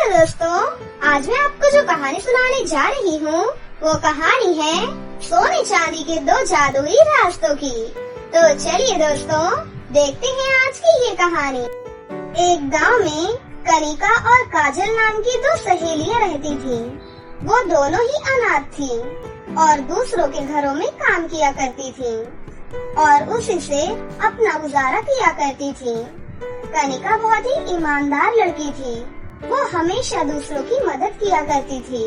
Hello दोस्तों, आज मैं आपको जो कहानी सुनाने जा रही हूँ वो कहानी है सोने चांदी के दो जादुई रास्तों की। तो चलिए दोस्तों, देखते हैं आज की ये कहानी। एक गांव में कनिका और काजल नाम की दो सहेलियां रहती थीं। वो दोनों ही अनाथ थीं और दूसरों के घरों में काम किया करती थीं और उसी से अपना गुजारा किया करती थीं। कनिका बहुत ही ईमानदार लड़की थी। वो हमेशा दूसरों की मदद किया करती थी।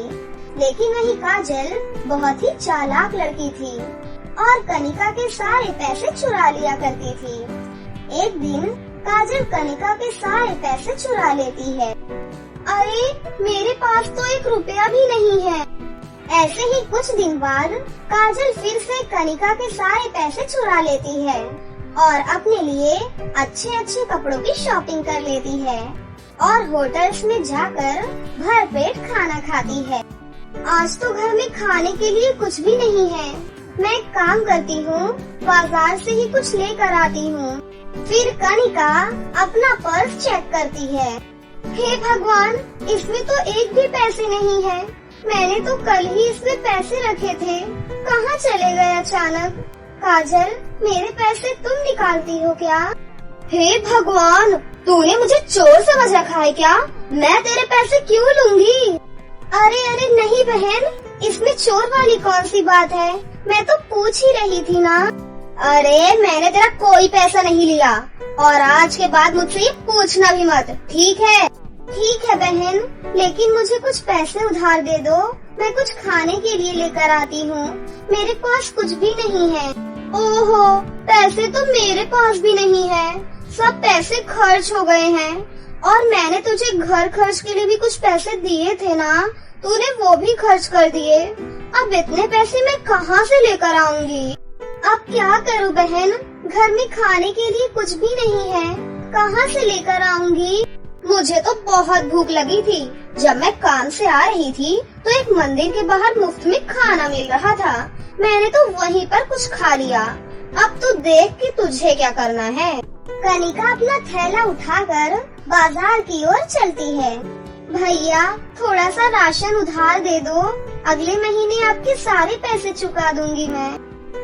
लेकिन वही काजल बहुत ही चालाक लड़की थी और कनिका के सारे पैसे चुरा लिया करती थी। एक दिन काजल कनिका के सारे पैसे चुरा लेती है। अरे, मेरे पास तो 1 रुपया भी नहीं है। ऐसे ही कुछ दिन बाद काजल फिर से कनिका के सारे पैसे चुरा लेती है और अपने लिए अच्छे अच्छे कपड़ों की शॉपिंग कर लेती है और होटल्स में जाकर भर पेट खाना खाती है। आज तो घर में खाने के लिए कुछ भी नहीं है। मैं एक काम करती हूँ, बाजार से ही कुछ लेकर आती हूँ। फिर कनिका अपना पर्स चेक करती है। हे भगवान, इसमें तो 1 भी पैसे नहीं है। मैंने तो कल ही इसमें पैसे रखे थे, कहाँ चले गए अचानक? काजल, मेरे पैसे तुम निकालती हो क्या? हे भगवान, तूने मुझे चोर समझ रखा है क्या? मैं तेरे पैसे क्यों लूंगी? अरे अरे नहीं बहन, इसमें चोर वाली कौन सी बात है? मैं तो पूछ ही रही थी ना। अरे, मैंने तेरा कोई पैसा नहीं लिया और आज के बाद मुझसे ये पूछना भी मत, ठीक है? ठीक है बहन, लेकिन मुझे कुछ पैसे उधार दे दो। मैं कुछ खाने के लिए लेकर आती हूँ। मेरे पास कुछ भी नहीं है। ओहो, पैसे तो मेरे पास भी नहीं है। सब पैसे खर्च हो गए हैं और मैंने तुझे घर खर्च के लिए भी कुछ पैसे दिए थे ना, तूने वो भी खर्च कर दिए। अब इतने पैसे मैं कहाँ से लेकर आऊंगी? अब क्या करूँ बहन, घर में खाने के लिए कुछ भी नहीं है, कहाँ से लेकर आऊंगी? मुझे तो बहुत भूख लगी थी। जब मैं काम से आ रही थी तो एक मंदिर के बाहर मुफ्त में खाना मिल रहा था। मैंने तो वहीं पर कुछ खा लिया। अब तू देख कि तुझे क्या करना है। कनिका अपना थैला उठाकर बाजार की ओर चलती है। भैया, थोड़ा सा राशन उधार दे दो, अगले महीने आपके सारे पैसे चुका दूंगी मैं।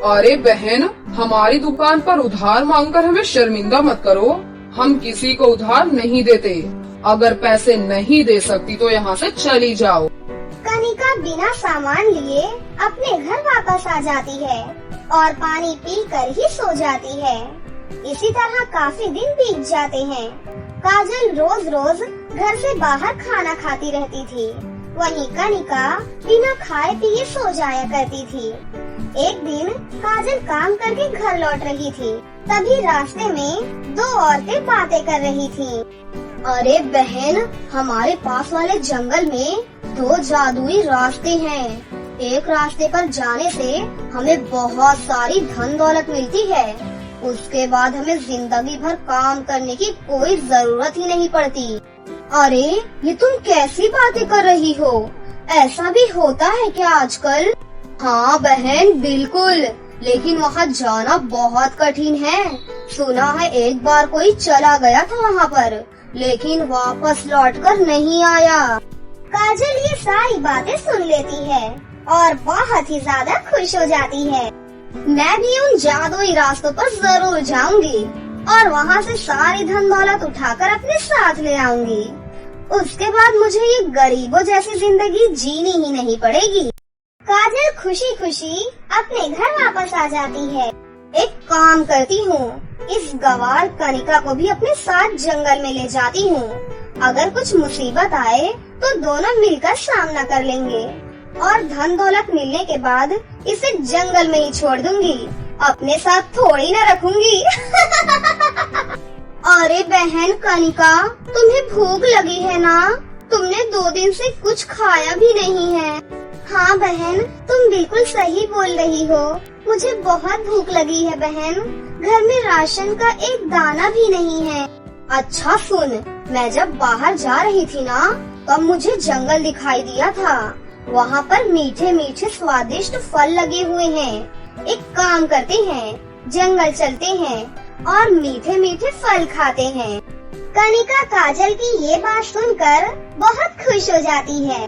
अरे बहन, हमारी दुकान पर उधार मांगकर हमें शर्मिंदा मत करो। हम किसी को उधार नहीं देते। अगर पैसे नहीं दे सकती तो यहाँ से चली जाओ। कनिका बिना सामान लिए अपने घर वापस आ जाती है और पानी पीकर ही सो जाती है। इसी तरह काफी दिन बीत जाते हैं। काजल रोज रोज घर से बाहर खाना खाती रहती थी। वहीं कनिका बिना खाए पिए सो जाया करती थी। एक दिन काजल काम करके घर लौट रही थी। तभी रास्ते में 2 औरतें बातें कर रही थीं। अरे बहन, हमारे पास वाले जंगल में 2 जादुई रास्ते हैं। एक रास्ते पर जाने से हमें बहुत सारी धन दौलत मिलती है। उसके बाद हमें जिंदगी भर काम करने की कोई जरूरत ही नहीं पड़ती। अरे, ये तुम कैसी बातें कर रही हो? ऐसा भी होता है क्या आजकल? हाँ बहन, बिल्कुल, लेकिन वहाँ जाना बहुत कठिन है। सुना है एक बार कोई चला गया था वहाँ पर, लेकिन वापस लौटकर नहीं आया। काजल ये सारी बातें सुन लेती है और बहुत ही ज्यादा खुश हो जाती है। मैं भी उन जादुई रास्तों पर जरूर जाऊंगी और वहाँ से सारी धन दौलत उठाकर अपने साथ ले आऊंगी। उसके बाद मुझे ये गरीबों जैसी जिंदगी जीनी ही नहीं पड़ेगी। काजल खुशी खुशी अपने घर वापस आ जाती है। एक काम करती हूँ, इस गवार कनिका को भी अपने साथ जंगल में ले जाती हूँ। अगर कुछ मुसीबत आए तो दोनों मिलकर सामना कर लेंगे और धन दौलत मिलने के बाद इसे जंगल में ही छोड़ दूंगी, अपने साथ थोड़ी न रखूंगी। अरे बहन कनिका, तुम्हें भूख लगी है ना? तुमने 2 दिन से कुछ खाया भी नहीं है। हाँ बहन, तुम बिल्कुल सही बोल रही हो। मुझे बहुत भूख लगी है बहन। घर में राशन का एक दाना भी नहीं है। अच्छा सुन, मैं जब बाहर जा रही थी ना, तब मुझे जंगल दिखाई दिया था। वहाँ पर मीठे मीठे स्वादिष्ट फल लगे हुए हैं। एक काम करते हैं, जंगल चलते हैं और मीठे मीठे फल खाते हैं। कनिका काजल की ये बात सुनकर बहुत खुश हो जाती है।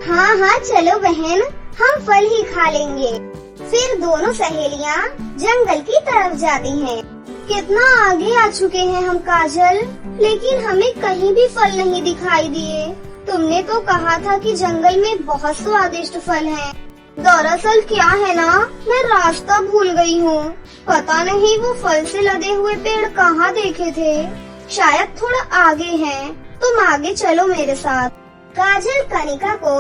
हाँ हाँ चलो बहन, हम फल ही खा लेंगे। फिर दोनों सहेलियाँ जंगल की तरफ जाती हैं। कितना आगे आ चुके हैं हम काजल, लेकिन हमें कहीं भी फल नहीं दिखाई दिए। तुमने तो कहा था कि जंगल में बहुत स्वादिष्ट फल हैं। दरअसल क्या है ना, मैं रास्ता भूल गई हूँ। पता नहीं वो फल से लदे हुए पेड़ कहाँ देखे थे। शायद थोड़ा आगे हैं। तुम आगे चलो मेरे साथ। काजल कनिका को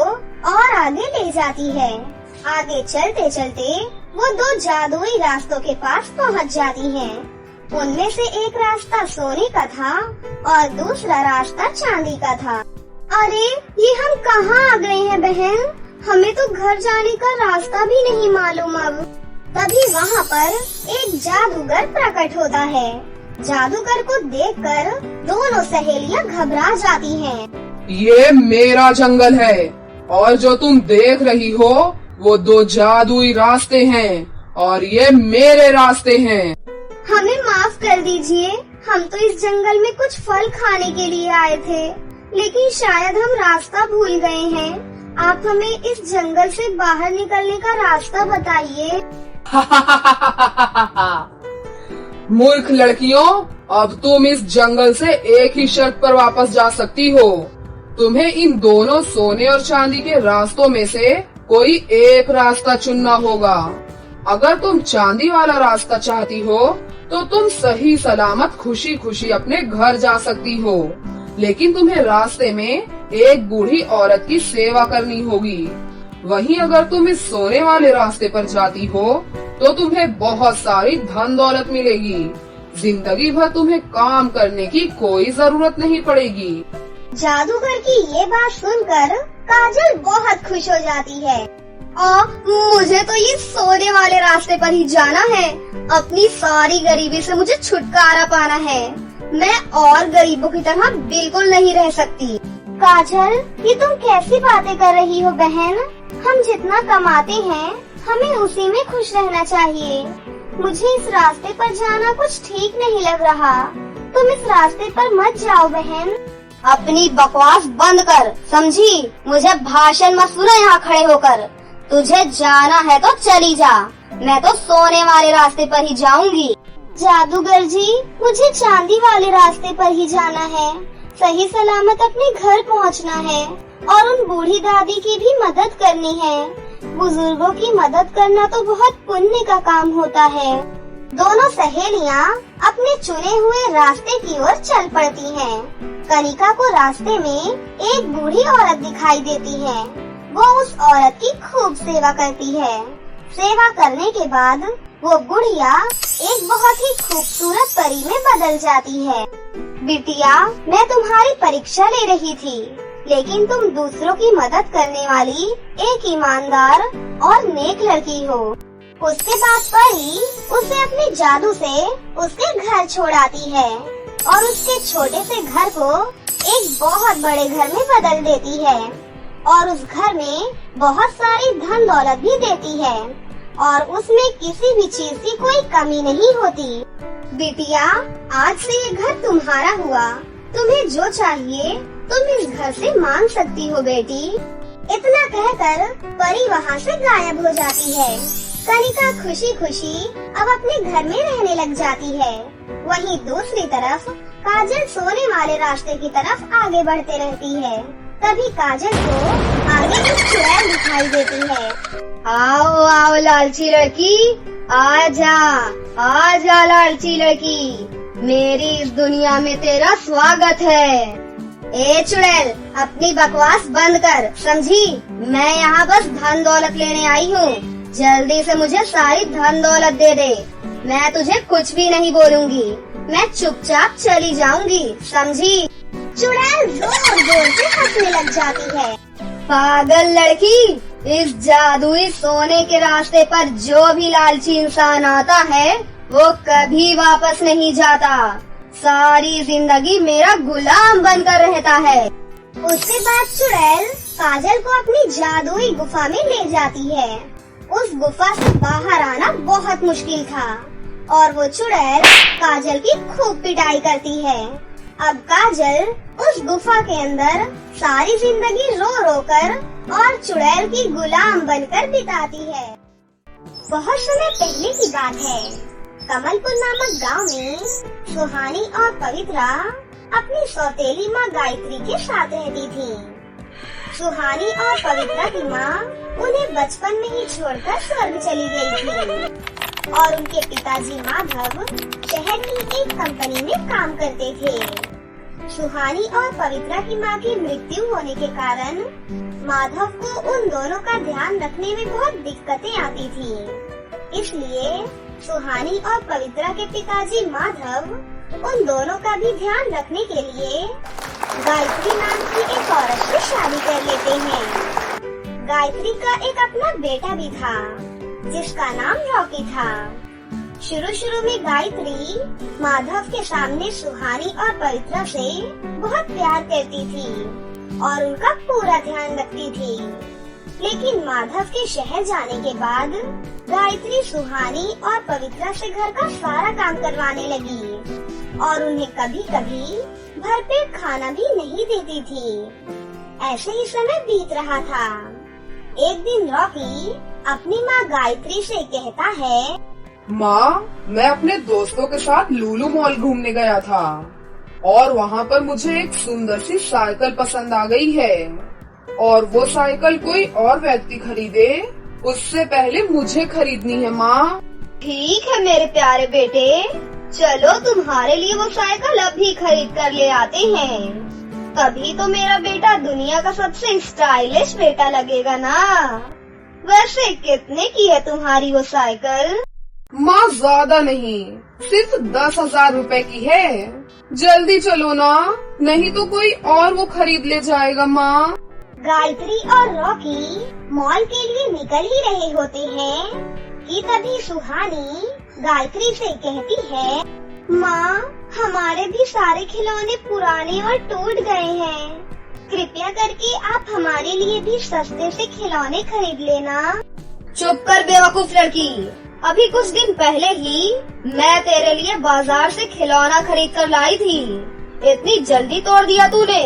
और आगे ले जाती है। आगे चलते चलते वो दो जादुई रास्तों के पास पहुँच जाती हैं। उनमें से एक रास्ता सोने का था और दूसरा रास्ता चांदी का था। अरे ये हम कहाँ आ गए हैं बहन, हमें तो घर जाने का रास्ता भी नहीं मालूम। अब तभी वहाँ पर एक जादूगर प्रकट होता है। जादूगर को देखकर दोनों सहेलियाँ घबरा जाती हैं। ये मेरा जंगल है और जो तुम देख रही हो वो दो जादुई रास्ते हैं और ये मेरे रास्ते हैं। हमें माफ कर दीजिए, हम तो इस जंगल में कुछ फल खाने के लिए आए थे, लेकिन शायद हम रास्ता भूल गए हैं। आप हमें इस जंगल से बाहर निकलने का रास्ता बताइए। मूर्ख लड़कियों, अब तुम इस जंगल से एक ही शर्त पर वापस जा सकती हो। तुम्हें इन दोनों सोने और चांदी के रास्तों में से कोई एक रास्ता चुनना होगा। अगर तुम चांदी वाला रास्ता चाहती हो तो तुम सही सलामत खुशी खुशी अपने घर जा सकती हो, लेकिन तुम्हें रास्ते में एक बूढ़ी औरत की सेवा करनी होगी। वहीं अगर तुम इस सोने वाले रास्ते पर जाती हो तो तुम्हें बहुत सारी धन दौलत मिलेगी। जिंदगी भर तुम्हें काम करने की कोई जरूरत नहीं पड़ेगी। जादूगर की ये बात सुनकर काजल बहुत खुश हो जाती है। और मुझे तो ये सोने वाले रास्ते पर ही जाना है। अपनी सारी गरीबी से मुझे छुटकारा पाना है। मैं और गरीबों की तरह बिल्कुल नहीं रह सकती। काजल, ये तुम कैसी बातें कर रही हो बहन? हम जितना कमाते हैं हमें उसी में खुश रहना चाहिए। मुझे इस रास्ते पर जाना कुछ ठीक नहीं लग रहा। तुम इस रास्ते पर मत जाओ बहन। अपनी बकवास बंद कर, समझी? मुझे भाषण मत सुनो यहाँ खड़े होकर। तुझे जाना है तो चली जा, मैं तो सोने वाले रास्ते पर ही जाऊंगी। जादूगर जी, मुझे चांदी वाले रास्ते पर ही जाना है। सही सलामत अपने घर पहुंचना है और उन बूढ़ी दादी की भी मदद करनी है। बुजुर्गों की मदद करना तो बहुत पुण्य का काम होता है। दोनों सहेलियां अपने चुने हुए रास्ते की ओर चल पड़ती हैं। कनिका को रास्ते में एक बूढ़ी औरत दिखाई देती है। वो उस औरत की खूब सेवा करती है। सेवा करने के बाद वो बुढ़िया एक बहुत ही खूबसूरत परी में बदल जाती है। बिटिया, मैं तुम्हारी परीक्षा ले रही थी, लेकिन तुम दूसरों की मदद करने वाली एक ईमानदार और नेक लड़की हो। उसके बाद परी उसे अपने जादू से उसके घर छोड़ आती है और उसके छोटे से घर को एक बहुत बड़े घर में बदल देती है और उस घर में बहुत सारी धन दौलत भी देती है और उसमें किसी भी चीज की कोई कमी नहीं होती। बिटिया, आज से ये घर तुम्हारा हुआ। तुम्हें जो चाहिए तुम इस घर से मांग सकती हो बेटी। इतना कहकर परी वहाँ से गायब हो जाती है। कनिका खुशी खुशी अब अपने घर में रहने लग जाती है। वहीं दूसरी तरफ काजल सोने वाले रास्ते की तरफ आगे बढ़ते रहती है। तभी काजल को आगे एक चुड़ैल दिखाई देती है। आओ आओ लालची लड़की, आजा लालची लड़की, मेरी इस दुनिया में तेरा स्वागत है। ए चुड़ैल, अपनी बकवास बंद कर, समझी? मैं यहाँ बस धन दौलत लेने आई हूँ। जल्दी से मुझे सारी धन दौलत दे दे। मैं तुझे कुछ भी नहीं बोलूँगी, मैं चुपचाप चली जाऊंगी, समझी? चुड़ैल जोर जोर से हंसने लग जाती है। पागल लड़की, इस जादुई सोने के रास्ते पर जो भी लालची इंसान आता है वो कभी वापस नहीं जाता। सारी जिंदगी मेरा गुलाम बनकर रहता है। उसके बाद चुड़ैल काजल को अपनी जादुई गुफा में ले जाती है। उस गुफा से बाहर आना बहुत मुश्किल था और वो चुड़ैल काजल की खूब पिटाई करती है। अब काजल उस गुफा के अंदर सारी जिंदगी रो रो कर और चुड़ैल की गुलाम बनकर बिताती है। बहुत समय पहले की बात है। कमलपुर नामक गांव में सुहानी और पवित्रा अपनी सौतेली माँ गायत्री के साथ रहती थी। सुहानी और पवित्रा की माँ उन्हें बचपन में ही छोड़कर स्वर्ग चली गई थी और उनके पिताजी माधव शहर की एक कंपनी में काम करते थे। सुहानी और पवित्रा की माँ की मृत्यु होने के कारण माधव को उन दोनों का ध्यान रखने में बहुत दिक्कतें आती थी। इसलिए सुहानी और पवित्रा के पिताजी माधव उन दोनों का भी ध्यान रखने के लिए गायत्री नाम की एक औरत से शादी कर लेते हैं। गायत्री का एक अपना बेटा भी था जिसका नाम रॉकी था। शुरू में गायत्री माधव के सामने सुहानी और पवित्रा से बहुत प्यार करती थी और उनका पूरा ध्यान रखती थी। लेकिन माधव के शहर जाने के बाद गायत्री सुहानी और पवित्रा से घर का सारा काम करवाने लगी और उन्हें कभी कभी भरपेट खाना भी नहीं देती थी। ऐसे ही समय बीत रहा था। एक दिन रॉकी अपनी माँ गायत्री से कहता है, माँ, मैं अपने दोस्तों के साथ लुलु मॉल घूमने गया था और वहाँ पर मुझे एक सुंदर सी साइकिल पसंद आ गई है और वो साइकिल कोई और व्यक्ति खरीदे उससे पहले मुझे खरीदनी है माँ। ठीक है मेरे प्यारे बेटे, चलो तुम्हारे लिए वो साइकिल अभी खरीद कर ले आते हैं। तभी तो मेरा बेटा दुनिया का सबसे स्टाइलिश बेटा लगेगा ना। वैसे कितने की है तुम्हारी वो साइकिल? माँ, ज्यादा नहीं, सिर्फ 10,000 रुपए की है। जल्दी चलो ना, नहीं तो कोई और वो खरीद ले जाएगा माँ। गायत्री और रॉकी मॉल के लिए निकल ही रहे होते हैं कि तभी सुहानी गायत्री से कहती है, माँ, हमारे भी सारे खिलौने पुराने और टूट गए हैं। कृपया करके आप हमारे लिए भी सस्ते से खिलौने खरीद लेना। चुप कर बेवकूफ लड़की, अभी कुछ दिन पहले ही मैं तेरे लिए बाजार से खिलौना खरीद कर लाई थी। इतनी जल्दी तोड़ दिया तूने।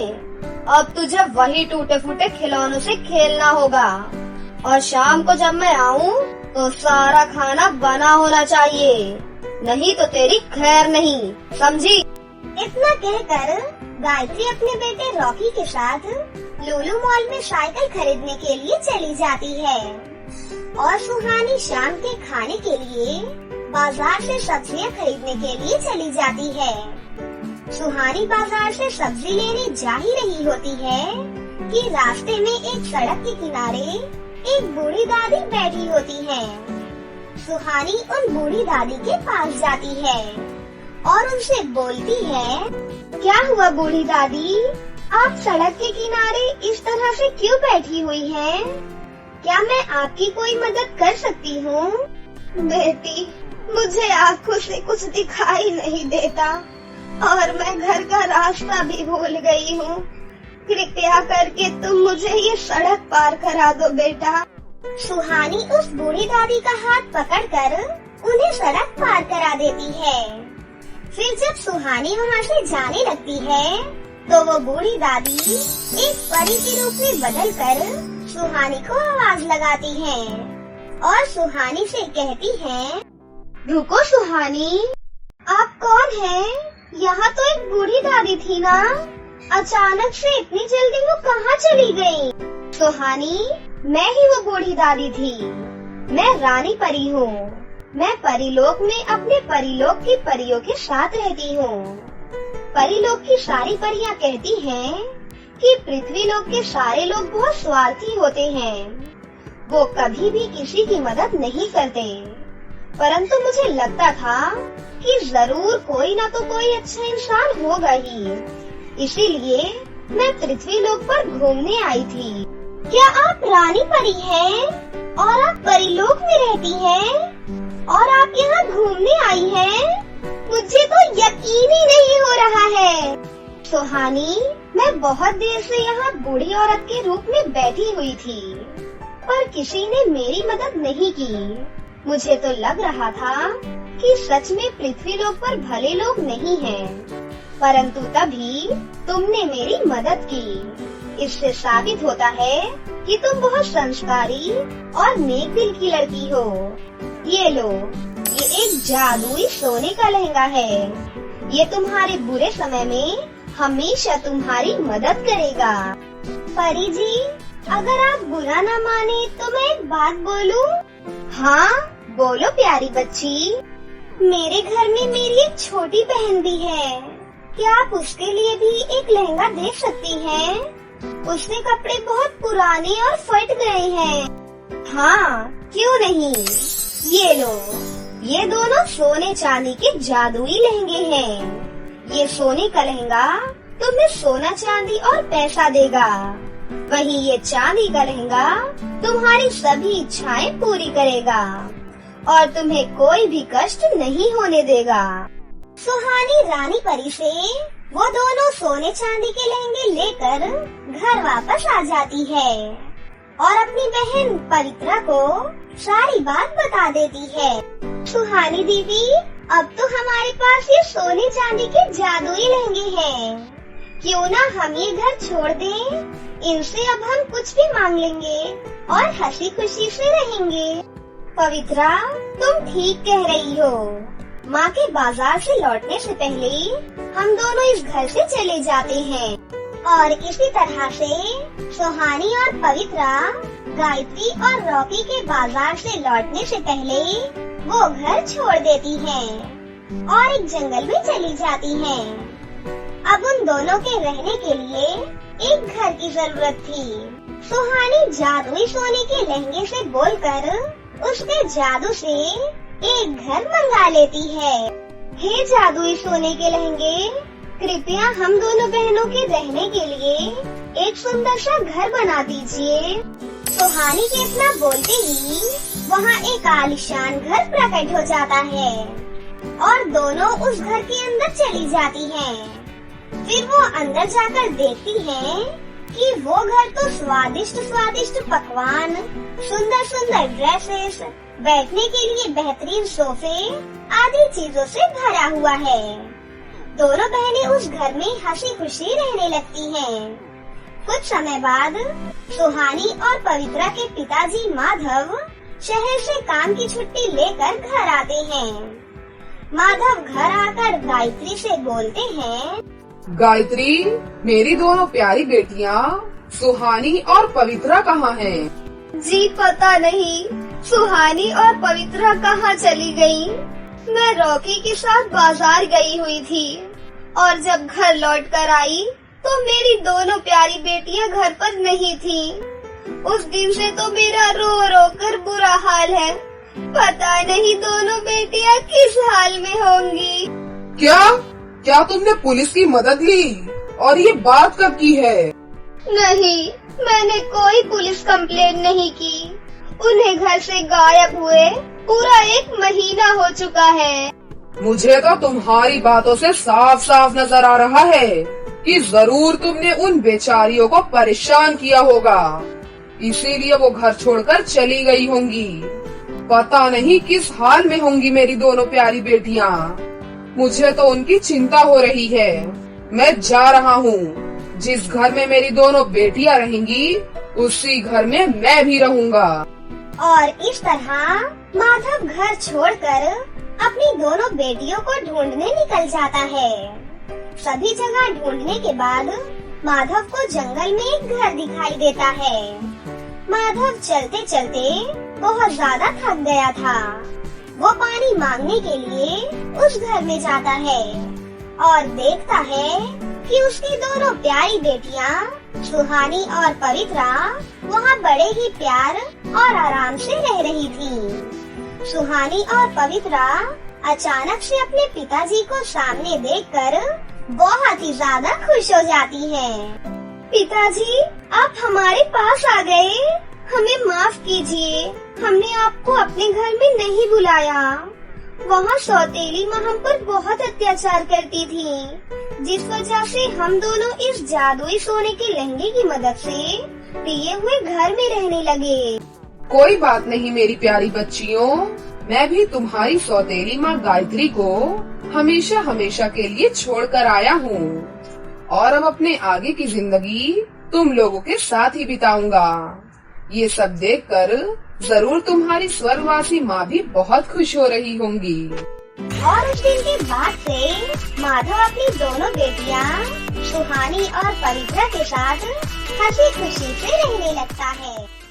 अब तुझे वही टूटे फूटे खिलौनों से खेलना होगा और शाम को जब मैं आऊँ तो सारा खाना बना होना चाहिए, नहीं तो तेरी खैर नहीं, समझी? इतना कहकर गायत्री अपने बेटे रॉकी के साथ लुलु मॉल में साइकिल खरीदने के लिए चली जाती है और सुहानी शाम के खाने के लिए बाजार से सब्जियां खरीदने के लिए चली जाती है। सुहानी बाजार से सब्जी लेने जा ही रही होती है कि रास्ते में एक सड़क के किनारे एक बूढ़ी दादी बैठी होती है। सुहानी उन बूढ़ी दादी के पास जाती है और उनसे बोलती है, क्या हुआ बूढ़ी दादी, आप सड़क के किनारे इस तरह से क्यों बैठी हुई हैं? क्या मैं आपकी कोई मदद कर सकती हूँ? बेटी, मुझे आँखों से कुछ दिखाई नहीं देता और मैं घर का रास्ता भी भूल गई हूँ। कृपया करके तुम मुझे ये सड़क पार करा दो बेटा। सुहानी उस बूढ़ी दादी का हाथ पकड़कर उन्हें सड़क पार करा देती है। फिर जब सुहानी वहाँ से जाने लगती है तो वो बूढ़ी दादी एक परी के रूप में बदलकर सुहानी को आवाज लगाती है और सुहानी से कहती है, रुको सुहानी, आप कौन हैं? यहाँ तो एक बूढ़ी दादी थी ना, अचानक से इतनी जल्दी वो कहाँ चली गई? सुहानी, मैं ही वो बूढ़ी दादी थी। मैं रानी परी हूँ। मैं परीलोक में अपने परीलोक की परियों के साथ रहती हूँ। परीलोक की सारी परियां कहती हैं कि पृथ्वी लोक के सारे लोग बहुत स्वार्थी होते हैं। वो कभी भी किसी की मदद नहीं करते, परंतु मुझे लगता था कि जरूर कोई ना तो कोई अच्छा इंसान होगा ही, इसीलिए मैं पृथ्वी लोक पर घूमने आई थी। क्या आप रानी परी हैं और आप परीलोक में रहती हैं और आप यहाँ घूमने आई हैं? मुझे तो यकीन ही नहीं हो रहा है। सुहानी, मैं बहुत देर से यहाँ बूढ़ी औरत के रूप में बैठी हुई थी, पर किसी ने मेरी मदद नहीं की। मुझे तो लग रहा था कि सच में पृथ्वी लोक पर भले लोग नहीं हैं, परंतु तभी तुमने मेरी मदद की। इससे साबित होता है कि तुम बहुत संस्कारी और नेक दिल की लड़की हो। ये लो, ये एक जादुई सोने का लहंगा है। ये तुम्हारे बुरे समय में हमेशा तुम्हारी मदद करेगा। परी जी, अगर आप बुरा न माने तो मैं एक बात बोलूं? हाँ, बोलो प्यारी बच्ची। मेरे घर में मेरी एक छोटी बहन भी है। क्या आप उसके लिए भी एक लहंगा दे सकती हैं? उसके कपड़े बहुत पुराने और फट गए हैं। हाँ, क्यों नहीं। ये लो, ये दोनों सोने चांदी के जादुई लहंगे हैं। ये सोने का लहंगा तुम्हें सोना चांदी और पैसा देगा, वहीं ये चांदी का लहंगा तुम्हारी सभी इच्छाएं पूरी करेगा और तुम्हें कोई भी कष्ट नहीं होने देगा। सुहानी रानी परी से वो दोनों सोने चांदी के लहंगे लेकर घर वापस आ जाती है और अपनी बहन पवित्रा को सारी बात बता देती है। सुहानी दीदी, अब तो हमारे पास ये सोने चांदी के जादुई लहंगे हैं। क्यों ना हम ये घर छोड़ दें? इनसे अब हम कुछ भी मांग लेंगे और हंसी खुशी से रहेंगे। पवित्रा, तुम ठीक कह रही हो। माँ के बाजार से लौटने से पहले हम दोनों इस घर से चले जाते हैं और इसी तरह से सुहानी और पवित्रा गायत्री और रॉकी के बाजार से लौटने से पहले वो घर छोड़ देती हैं और एक जंगल में चली जाती हैं। अब उन दोनों के रहने के लिए एक घर की जरूरत थी। सुहानी जादुई सोने के लहंगे से बोलकर उसके जादू से एक घर मंगा लेती है। हे जादुई सोने के लहंगे, कृपया हम दोनों बहनों के रहने के लिए एक सुंदर सा घर बना दीजिए। सुहानी के इतना बोलते ही वहाँ एक आलीशान घर प्रकट हो जाता है और दोनों उस घर के अंदर चली जाती हैं। फिर वो अंदर जाकर देखती हैं कि वो घर तो स्वादिष्ट स्वादिष्ट पकवान, सुंदर सुंदर ड्रेसेस, बैठने के लिए बेहतरीन सोफे आदि चीजों से भरा हुआ है। दोनों बहनें उस घर में हंसी खुशी रहने लगती हैं। कुछ समय बाद सुहानी और पवित्रा के पिताजी माधव शहर से काम की छुट्टी लेकर घर आते हैं। माधव घर आकर गायत्री से बोलते हैं, गायत्री, मेरी दोनों प्यारी बेटियाँ सुहानी और पवित्रा कहाँ हैं? जी पता नहीं, सुहानी और पवित्रा कहाँ चली गयी। मैं रॉकी के साथ बाजार गई हुई थी और जब घर लौट कर आई तो मेरी दोनों प्यारी बेटियाँ घर पर नहीं थी। उस दिन से तो मेरा रो रो कर बुरा हाल है। पता नहीं दोनों बेटियाँ किस हाल में होंगी। क्या तुमने पुलिस की मदद ली? और ये बात कब की है? नहीं, मैंने कोई पुलिस कंप्लेन नहीं की। उन्हें घर से गायब हुए पूरा 1 महीना हो चुका है। मुझे तो तुम्हारी बातों से साफ साफ नजर आ रहा है कि जरूर तुमने उन बेचारियों को परेशान किया होगा, इसीलिए वो घर छोड़कर चली गई होंगी। पता नहीं किस हाल में होंगी मेरी दोनों प्यारी बेटियाँ। मुझे तो उनकी चिंता हो रही है। मैं जा रहा हूँ। जिस घर में मेरी दोनों बेटियाँ रहेंगी उसी घर में मैं भी रहूँगा। और इस तरह माधव घर छोड़कर अपनी दोनों बेटियों को ढूंढने निकल जाता है। सभी जगह ढूंढने के बाद माधव को जंगल में एक घर दिखाई देता है। माधव चलते चलते बहुत ज्यादा थक गया था। वो पानी मांगने के लिए उस घर में जाता है और देखता है कि उसकी दोनों प्यारी बेटियाँ सुहानी और पवित्रा वहाँ बड़े ही प्यार और आराम से रह रही थी। सुहानी और पवित्रा अचानक से अपने पिताजी को सामने देखकर बहुत ही ज्यादा खुश हो जाती हैं। पिताजी, आप हमारे पास आ गए। हमें माफ कीजिए, हमने आपको अपने घर में नहीं बुलाया। वहाँ सौतेली माँ हम पर बहुत अत्याचार करती थी, जिस वजह से हम दोनों इस जादुई सोने के लहंगे की मदद से दिए हुए घर में रहने लगे। कोई बात नहीं मेरी प्यारी बच्चियों, मैं भी तुम्हारी सौतेली माँ गायत्री को हमेशा हमेशा के लिए छोड़कर आया हूँ और अब अपने आगे की जिंदगी तुम लोगों के साथ ही बिताऊंगा। ये सब देखकर जरूर तुम्हारी स्वर्गवासी माँ भी बहुत खुश हो रही होंगी। और उस दिन के बाद से माधव अपनी दोनों बेटियां सुहानी और पवित्रा के साथ हंसी खुशी से रहने लगता है।